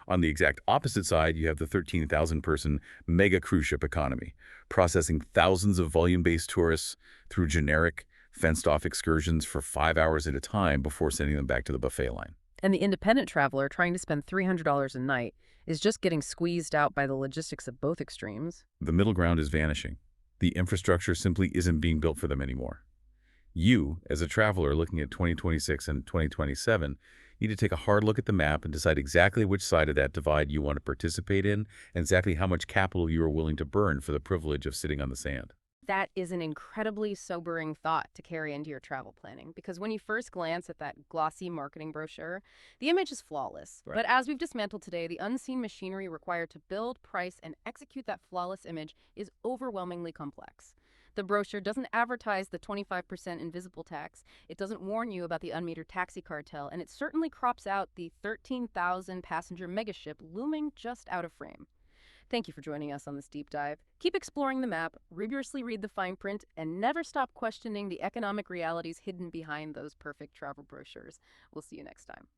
On the exact opposite side, you have the 13,000-person mega cruise ship economy, processing thousands of volume-based tourists through generic, fenced-off excursions for 5 hours at a time before sending them back to the buffet line. And the independent traveler trying to spend $300 a night is just getting squeezed out by the logistics of both extremes. The middle ground is vanishing. The infrastructure simply isn't being built for them anymore. You, as a traveler looking at 2026 and 2027, need to take a hard look at the map and decide exactly which side of that divide you want to participate in and exactly how much capital you are willing to burn for the privilege of sitting on the sand. That is an incredibly sobering thought to carry into your travel planning, because when you first glance at that glossy marketing brochure, the image is flawless. Right. But as we've dismantled today, the unseen machinery required to build, price, and execute that flawless image is overwhelmingly complex. The brochure doesn't advertise the 25% invisible tax, it doesn't warn you about the unmetered taxi cartel, and it certainly crops out the 13,000-passenger megaship looming just out of frame. Thank you for joining us on this deep dive. Keep exploring the map, rigorously read the fine print, and never stop questioning the economic realities hidden behind those perfect travel brochures. We'll see you next time.